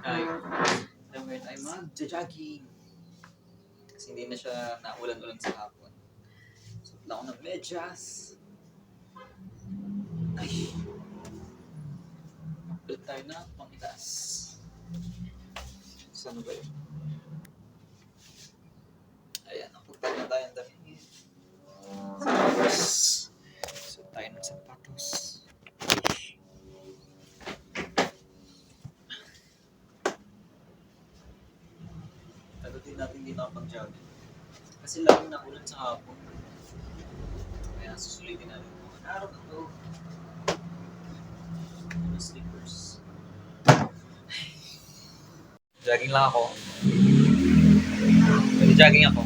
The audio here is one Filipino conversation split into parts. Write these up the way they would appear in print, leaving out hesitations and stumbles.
Ay, so ngayon ay mag-jogging. Kasi hindi na siya naulan-ulan sa hapon. Suot lang ako ng medyas. Ay, ulit tayo na pangitaas. Saan ba yun? Ayan, napunta na tayo ang dami. Sapatos. Suot tayo ng sapatos. Tagal din natin hindi nakapag-jogging. Kasi lagi na ulan sa hapon. Kaya susulitin natin mga araw na to. Mga slippers. Jogging lang ako. Jogging ako.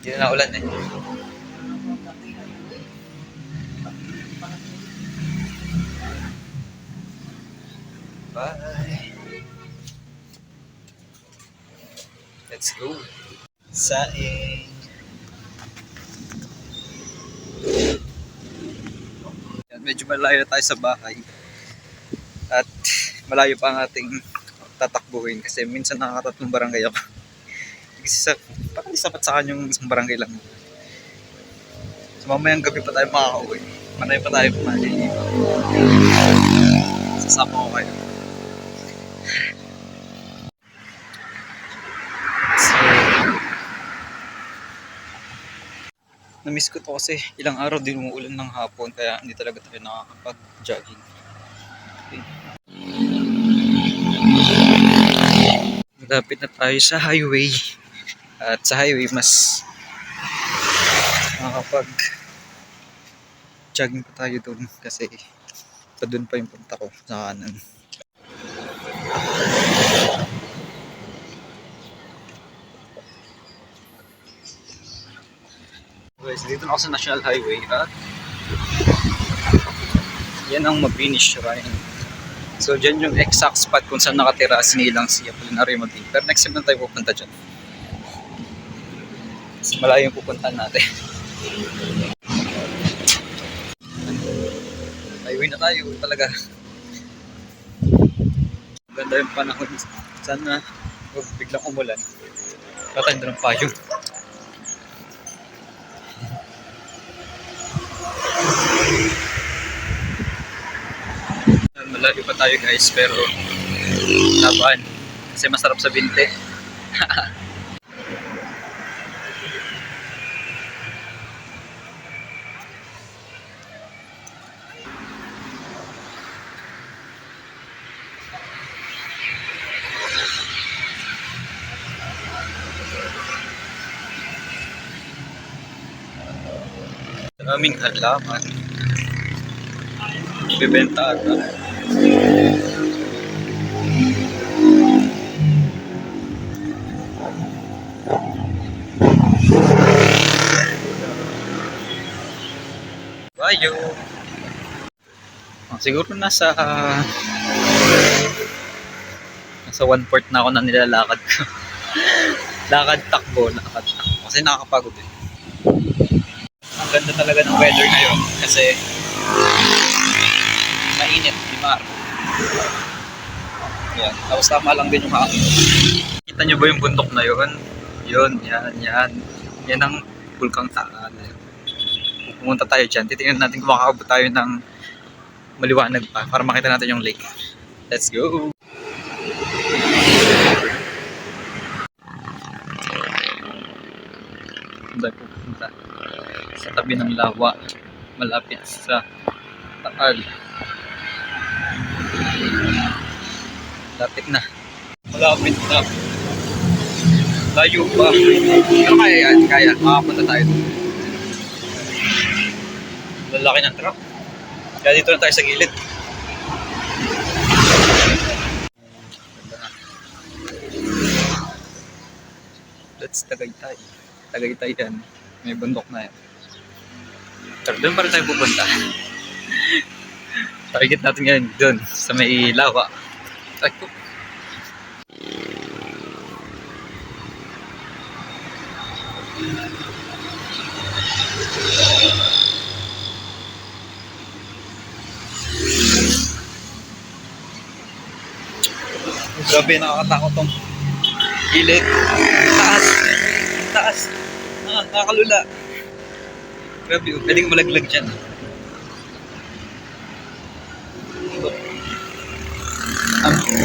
Hindi na naulan eh. Bye! Let's go! Saing! Medyo malayo tayo sa bahay. At malayo pa ang ating tatakbuhin kasi minsan nakakatatlong barangay ako. Kasi parang sapat sa akin yung isang barangay lang. So mamayang gabi pa tayo makakauwi. Manay pa tayo pumalit. Sasama ko kayo. So, na-miss ko to kasi ilang araw din umuulan ng hapon kaya hindi talaga tayo nakakapag-jogging. Okay. Malapit na tayo sa highway. At sa highway mas makakapag-jogging pa tayo doon kasi pa doon pa yung punta ko sa kanan. Okay, so dito na ako sa National Highway at yan ang Mabini Shrine. So dyan yung exact spot kung saan nakatira sinilang si Apolinario Mabini. Pero next time na tayo pupunta dyan. Mas malayo yung pupuntahan natin. Highway na tayo talaga. Ganda yung panahon. Sana huwag biglang umulan. Tatanda ng payong. Malayo pa tayo guys pero laban. Kasi masarap sa binte. Maraming halaman. Bibenta ata. Bayo. Siguro nasa 1/4 na ako na nilalakad ko. lakad takbo. Kasi nakakapagod eh. Ang ganda talaga ng weather ngayon kasi mainit, limar. Yan. Tapos tama lang din yung hangin. Kita nyo ba yung bundok na yun? Yun, yan. Yan ang Bulkang Taal. Pumunta tayo dyan. Titingnan natin kung makakabot tayo ng maliwanag pa para makita natin yung lake. Let's go! Tayo pupunta sa tabi ng lawa. Malapit sa Taal. Malapit na. Layo pa. Pero kaya yan. Kaya. Makapunta tayo. Lalaki ng truck. Kaya dito na tayo sa gilid. That's Tagaytay. Tagaytay yan. May bundok na yan. Pero doon pa rin tayo pupunta. Target natin ngayon doon sa may lawa. Ay ko. Grabe, nakakatakot tong gilid. Taas! Taas! Nakakalula. Grabe, pwedeng malaglag dyan.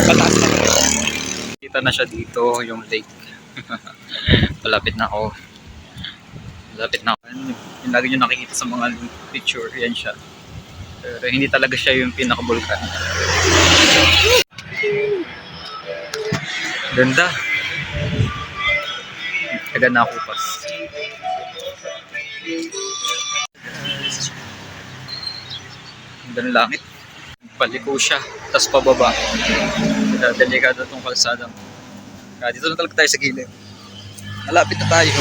Pataas na. Kita na siya dito, yung lake. Malapit na ako. Malapit na ako. Yung lagi nyo nakikita sa mga picture, yan siya. Pero hindi talaga siya yung pinaka-vulkan. Ganda. Taga nakupas. Ganda ng langit. Paliko siya, tapos pababa. Delikado itong kalsada. Kaya dito na talaga tayo sa gilid. Malapit na tayo.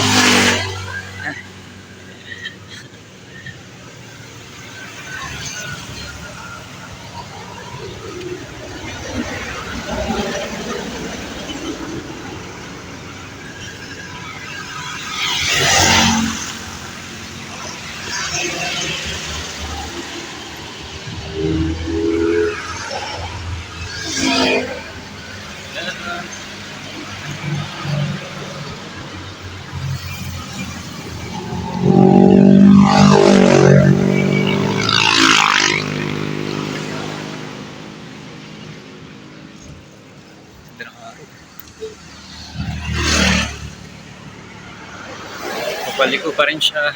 Paliko pa rin siya.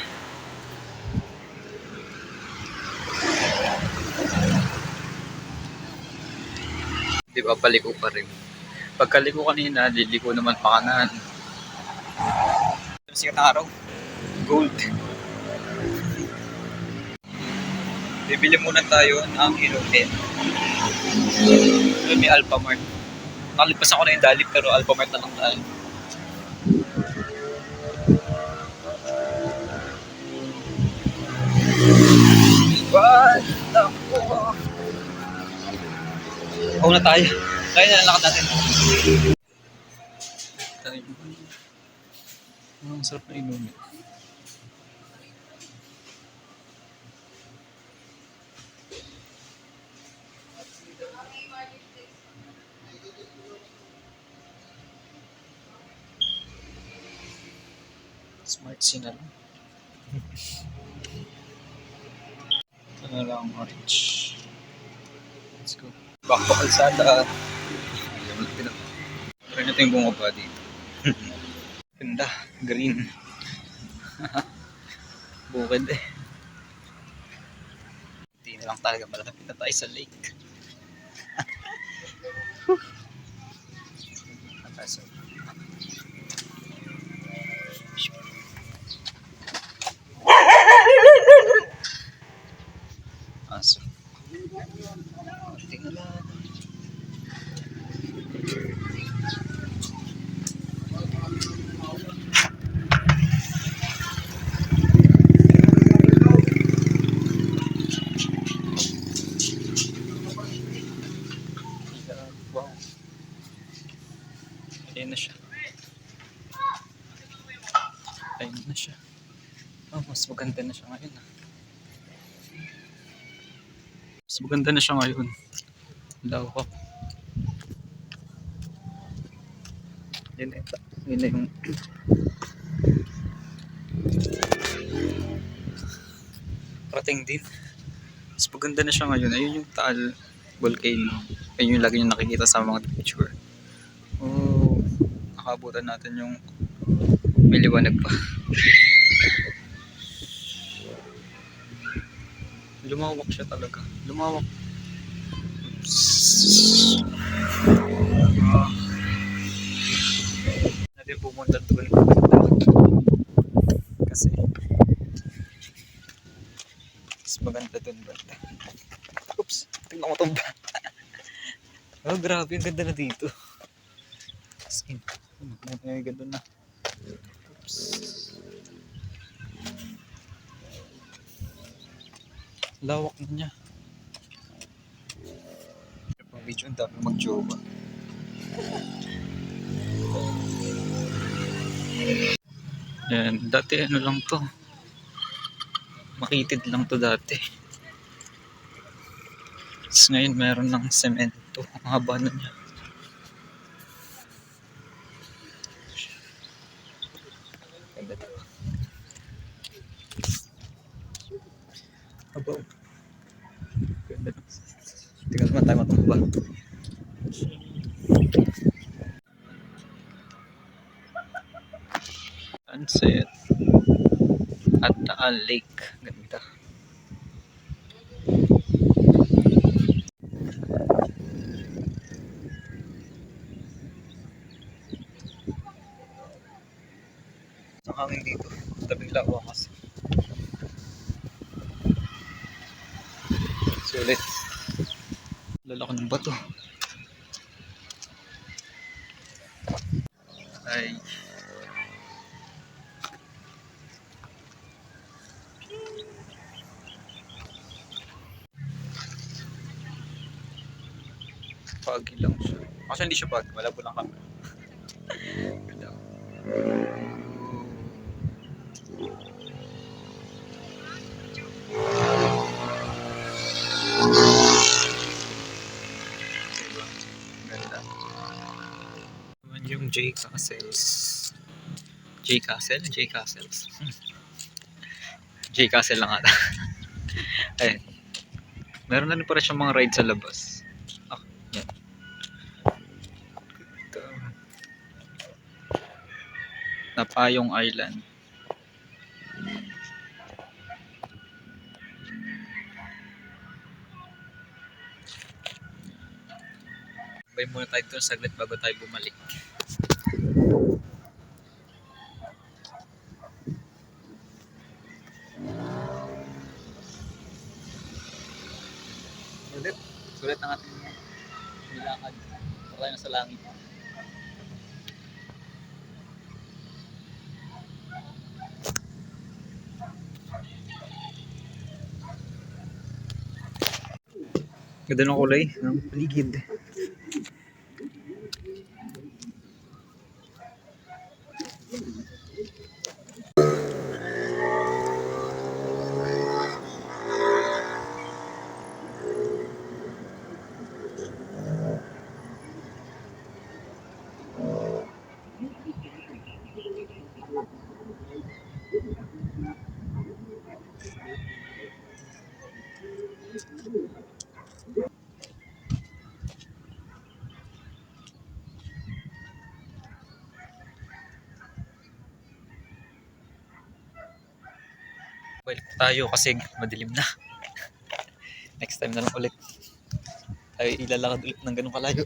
Di ba, paliko pa rin. Pagkaliko kanina, liliko naman pa kanan. Sikat na araw. Gold. Bibili muna tayo ng inumin. May Alphamart. Nakalipas ako na yung Dalip pero Alphamart na lang tayo. What? Oo na tayo. Tayo na lakad natin. Tayo. Ang sarap na inumin. Smart scene na lang. Ito na lang orange. Let's go. Back to kalsada. Try natin yung bumaba dito. Ganda. Green. Bukid eh. Hindi na lang talaga malapit na tayo sa lake. Aso. Tingnan lang. Wow. Ayan na siya. Ayan na siya. Oh, mas maganda na siya ngayon. Mas maganda na siya ngayon. Lawak. Yun na yung rating din. Mas maganda na siya ngayon. Ayun yung Taal Volcano. Ayun yung lagi yung nakikita sa mga picture. Oh, nakabutan natin yung may liwanag pa. Lumawak siya talaga. Lumawak. Natin pumunta doon. Kasi mas maganda doon banda. Oops, tingnan ko tumba. Oh, grabe, ang ganda na dito. As in, may ganda na. Oops. Lawak na niya. Pang video, ang dami mag-jowa. Yan, dati ano lang to. Makitid lang to dati. Tapos ngayon meron ng semento. Ang haba na niya. lake. Ganda. Ang hangin dito. Tabing lawa kasi. Sulit. Lalaki ng bato. Ay. Pagi lang siya. Kasi hindi siya pagi. Malabo lang kami. Ganda. Ganda. Naman yung J Castles. J Castle? J Castles. J Castle lang ata. Ayun. Meron na rin para siyang mga ride sa labas. Ah, yan. Ito. Napayong Island. Bay muna tayo doon saglit bago tayo bumalik. Sulit ang ating nilakad. Tayo na sa langit. Ganda ng kulay ng paligid. Balik tayo kasi madilim na. Next time na lang ulit. Tayo ilalakad ulit ng ganun kalayo.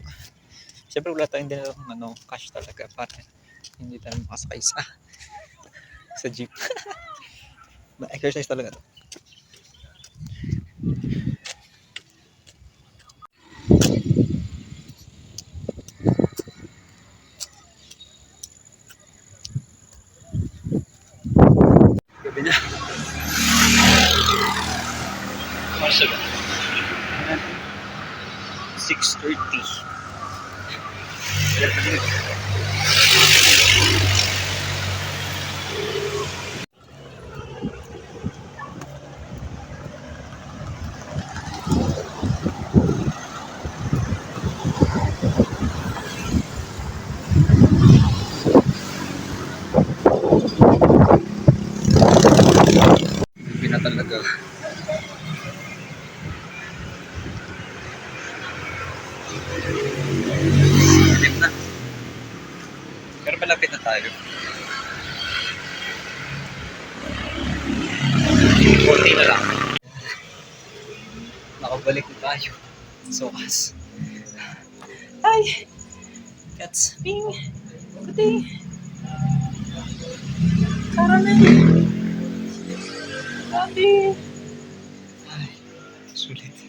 Siyempre wala tayong din cash talaga para hindi tayo makasakay sa jeep. Na-exercise talaga to. Gabi na. Masa ba? 6:30. Gabi na talaga. Gabi na. Pero malapit na tayo. Konti na lang. Nakabalik na tayo. Sokas. Hi! That's me. Good day. Caramel. Happy. Ay, sulit.